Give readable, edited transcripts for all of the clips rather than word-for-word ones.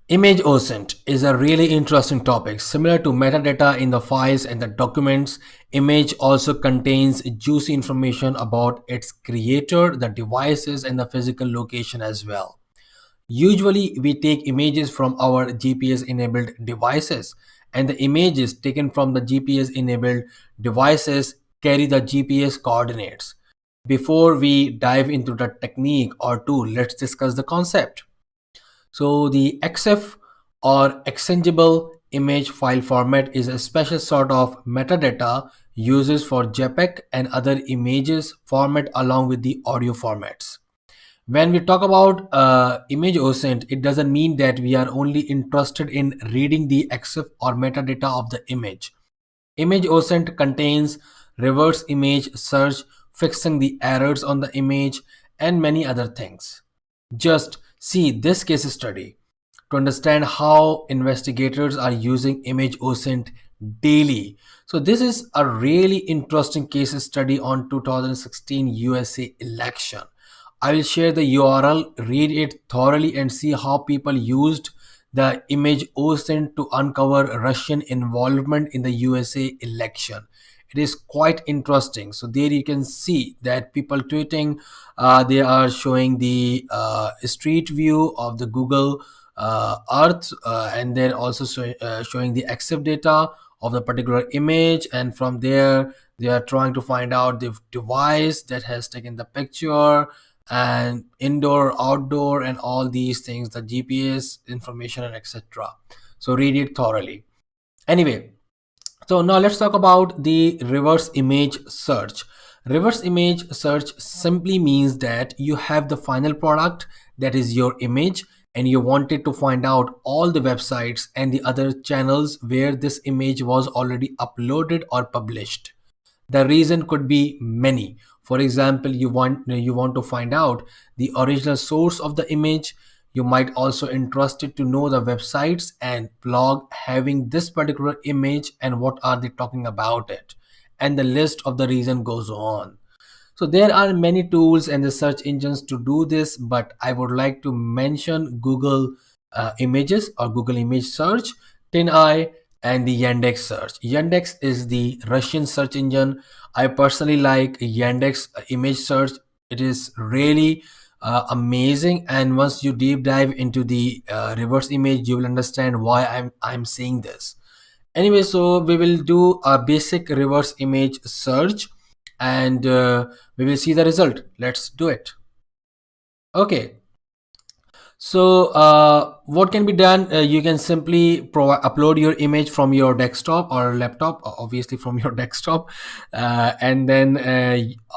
Image OSINT is a really interesting topic. Similar to metadata in the files and the documents, image also contains juicy information about its creator, the devices, and the physical location as well. Usually, we take images from our GPS enabled devices, and the images taken from the GPS enabled devices carry the GPS coordinates. Before we dive into the technique or tool, let's discuss the concept. So the Exif or extensible image file format is a special sort of metadata uses for JPEG and other images format along with the audio formats. When we talk about image OSINT, it doesn't mean that we are only interested in reading the EXIF or metadata of the image. Image OSINT contains reverse image search, fixing the errors on the image, and many other things. Just see this case study to understand how investigators are using image OSINT daily. So this is a really interesting case study on 2016 USA election. I will share the URL, read it thoroughly and see how people used the image OSINT to uncover Russian involvement in the USA election. It is quite interesting. So there you can see that people tweeting, they are showing the street view of the Google Earth, and then also showing the EXIF data of the particular image, and from there they are trying to find out the device that has taken the picture and indoor, outdoor, and all these things, the GPS information and etc. So read it thoroughly. Anyway, so now let's talk about the reverse image search. Reverse image search simply means that you have the final product, that is your image, and you wanted to find out all the websites and the other channels where this image was already uploaded or published. The reason could be many. For example, you want to find out the original source of the image. You might also interested to know the websites and blog having this particular image and what are they talking about it, and the list of the reason goes on. So there are many tools and the search engines to do this, but I would like to mention Google Images or Google Image Search, TinEye, and the Yandex Search. Yandex is the Russian search engine. I personally like Yandex Image Search. It is really amazing, and once you deep dive into the reverse image, you will understand why I'm saying this. Anyway, so we will do a basic reverse image search, and we will see the result. Let's do it. Okay, so what can be done? You can simply upload your image from your desktop or laptop, obviously from your desktop, and then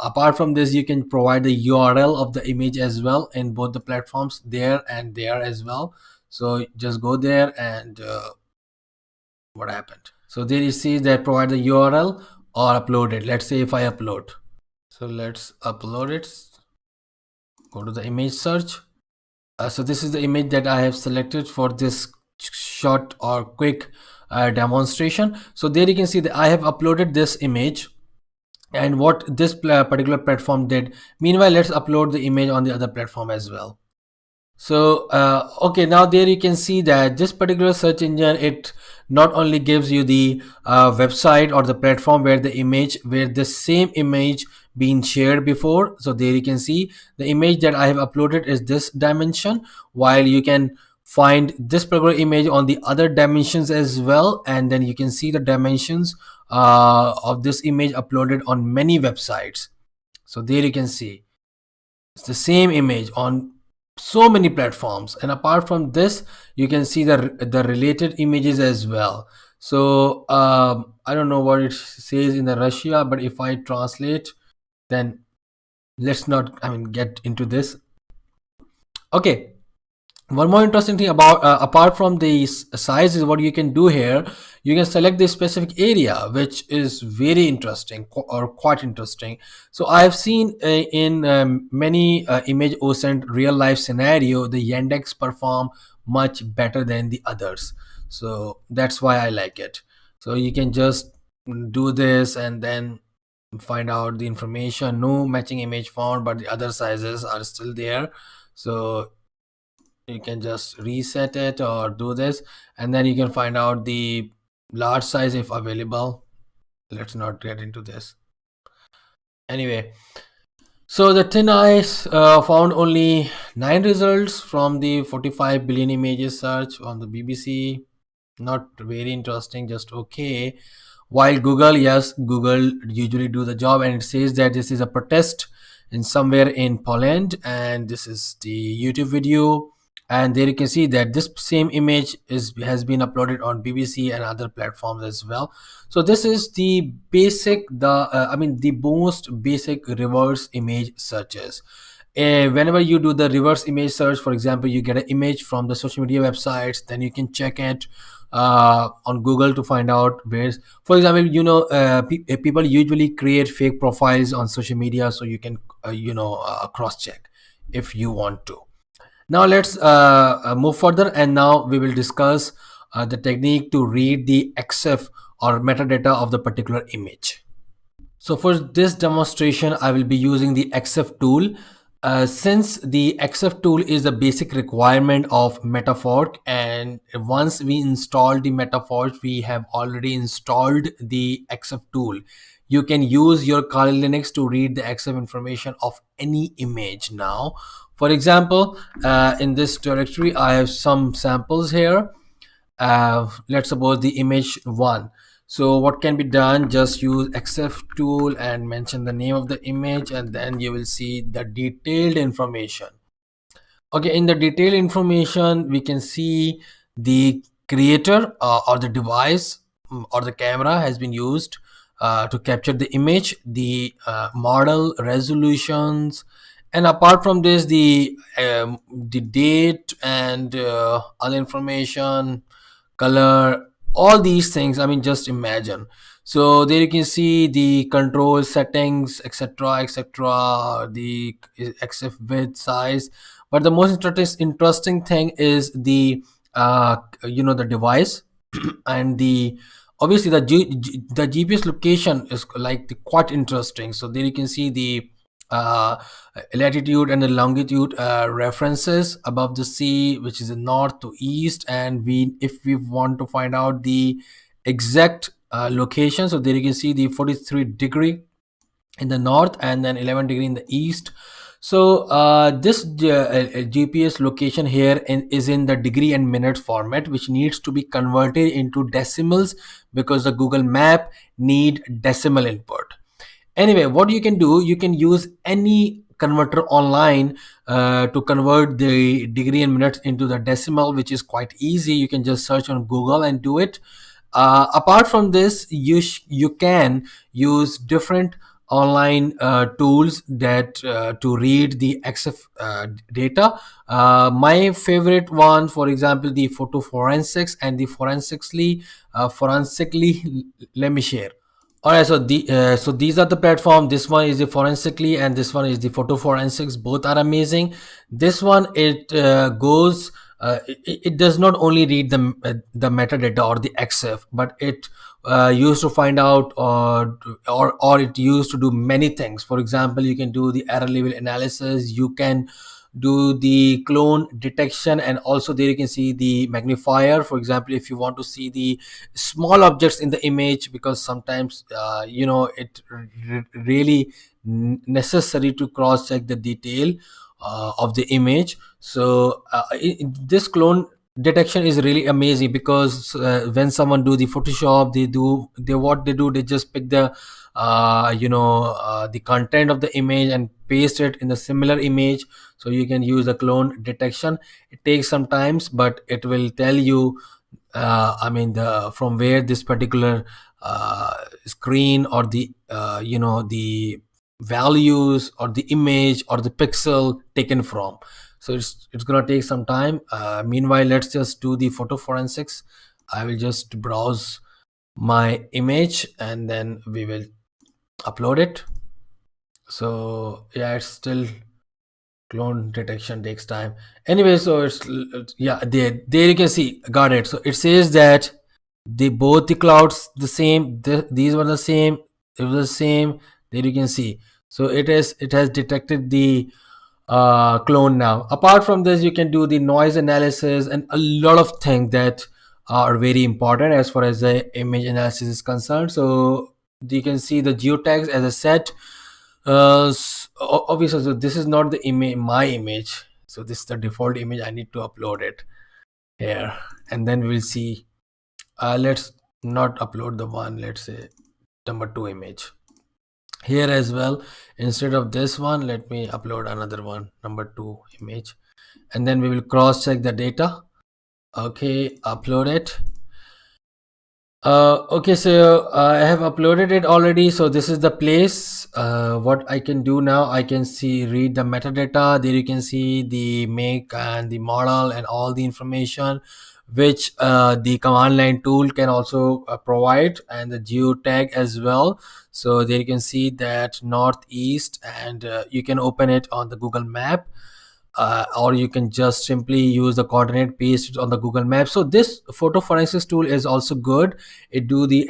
apart from this, you can provide the URL of the image as well in both the platforms, there and there as well. So just go there and what happened? So there you see that provide the URL or upload it. Let's say if I upload, so let's upload it. Go to the image search. So this is the image that I have selected for this short or quick demonstration. So there you can see that I have uploaded this image and what this particular platform did. Meanwhile, let's upload the image on the other platform as well. So okay, now there you can see that this particular search engine, it not only gives you the website or the platform where the same image been shared before. So there you can see the image that I have uploaded is this dimension, while you can find this particular image on the other dimensions as well, and then you can see the dimensions of this image uploaded on many websites. So there you can see it's the same image on so many platforms, and apart from this you can see the related images as well. So I don't know what it says in the Russia, but if I translate, then let's not, I mean, get into this. Okay, one more interesting thing about apart from the size is what you can do here. You can select the specific area, which is very interesting or quite interesting. So I have seen in many image OSINT real life scenario, the Yandex perform much better than the others, so that's why I like it. So you can just do this and then find out the information. No matching image found, but the other sizes are still there. So You can just reset it or do this, and then you can find out the large size if available. Let's not get into this. Anyway, so the thin ice found only 9 results from the 45 billion images search on the BBC. Not very interesting, just okay. While Google, yes, Google usually do the job, and it says that this is a protest in somewhere in Poland, and this is the YouTube video, and there you can see that this same image is has been uploaded on BBC and other platforms as well. So this is the basic, the most basic reverse image searches. Whenever you do the reverse image search, for example, you get an image from the social media websites, then you can check it on Google to find out where's, for example, people usually create fake profiles on social media, so you can cross check if you want to. Now let's move further, and now we will discuss the technique to read the Exif or metadata of the particular image. So for this demonstration, I will be using the Exif tool. Since the Exif tool is the basic requirement of Metafork, and once we install the Metafork, we have already installed the Exif tool. You can use your Kali Linux to read the Exif information of any image. Now, for example, in this directory, I have some samples here. Let's suppose the image 1. So what can be done, just use Exif tool and mention the name of the image, and then you will see the detailed information. Okay, in the detailed information we can see the creator or the device, or the camera has been used to capture the image, the model, resolutions, and apart from this, the date and other information, color, all these things. I mean, just imagine. So there you can see the control settings, etc, etc, the Exif width, size. But the most interesting thing is the the device and the obviously the GPS location is like quite interesting. So there you can see the uh, latitude and the longitude references above the sea, which is the north to east, and we if we want to find out the exact location, so there you can see the 43-degree in the north and then 11-degree in the east. So this GPS location here is in the degree and minute format, which needs to be converted into decimals because the Google map need decimal input. Anyway, what you can do, you can use any converter online to convert the degree and minutes into the decimal, which is quite easy. You can just search on Google and do it. Apart from this, you can use different online tools that to read the Exif data. My favorite one, for example, the photo forensics and the forensically, let me share. All right, so these are the platform. This one is the forensically, and this one is the photo forensics. Both are amazing. This one, it does not only read the metadata or the Exif, but it used to find out, or it used to do many things. For example, you can do the error level analysis. You can do the clone detection, and also there you can see the magnifier. For example, if you want to see the small objects in the image, because sometimes it really necessary to cross check the detail of the image. So this clone detection is really amazing, because when someone do the Photoshop, they just pick the content of the image and paste it in the similar image. So you can use the clone detection. It takes some times, but it will tell you the from where this particular screen, or the values or the image or the pixel taken from. So it's gonna take some time. Meanwhile, let's just do the photo forensics. I will just browse my image and then we will upload it. So yeah, it's still, clone detection takes time. Anyway, so yeah, there you can see, got it. So it says that both the clouds the same, these were the same, it was the same. There you can see. So it has detected the clone now. Apart from this, you can do the noise analysis and a lot of things that are very important as far as the image analysis is concerned. So you can see the geotags as a set. Obviously, so this is not the image, my image. So this is the default image. I need to upload it here, and then we'll see. Let's not upload the one. Let's say number 2 image here as well. Instead of this one, let me upload another one, number 2 image, and then we will cross check the data. Okay, upload it. Okay, so I have uploaded it already. So this is the place. What I can do now, I can see, read the metadata. There you can see the make and the model and all the information which the command line tool can also provide, and the geotag as well. So there you can see that northeast, and you can open it on the Google map, or you can just simply use the coordinate, paste it on the Google map. So this photo forensics tool is also good. It do the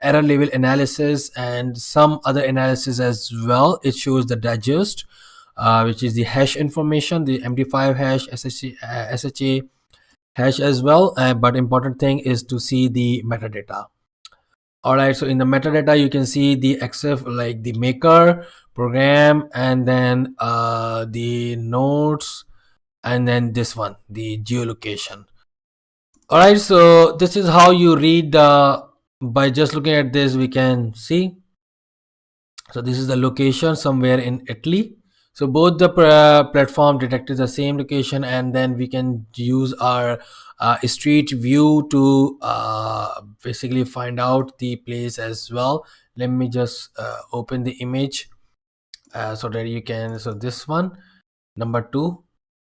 error level analysis and some other analysis as well. It shows the digest, which is the hash information, the MD5 hash, SHA hash as well. But important thing is to see the metadata. All right, so in the metadata you can see the Exif, like the maker, program, and then the nodes, and then this one, the geolocation. All right, so this is how you read the, by just looking at this we can see. So this is the location somewhere in Italy. So both the platform detected the same location, and then we can use our street view to basically find out the place as well. Let me just open the image so that you can, so this one, number 2,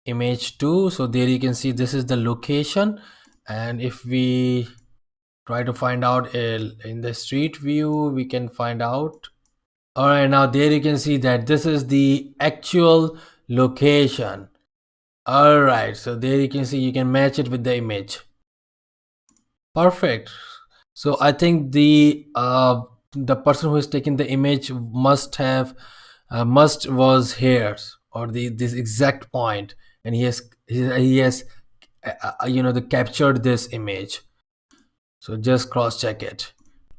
image 2. So there you can see this is the location, and if we try to find out in the street view, we can find out. All right, now there you can see that this is the actual location. All right, so there you can see, you can match it with the image. Perfect. So I think the person who is taking the image must have must was here, or the this exact point, and he has the captured this image. So just cross check it,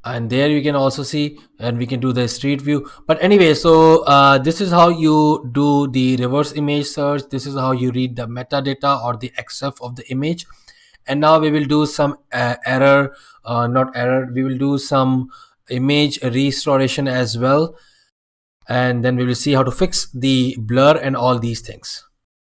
and there you can also see, and we can do the street view. But anyway, so this is how you do the reverse image search. This is how you read the metadata or the XF of the image. And now we will do some error, not error, we will do some image restoration as well, and then we will see how to fix the blur and all these things.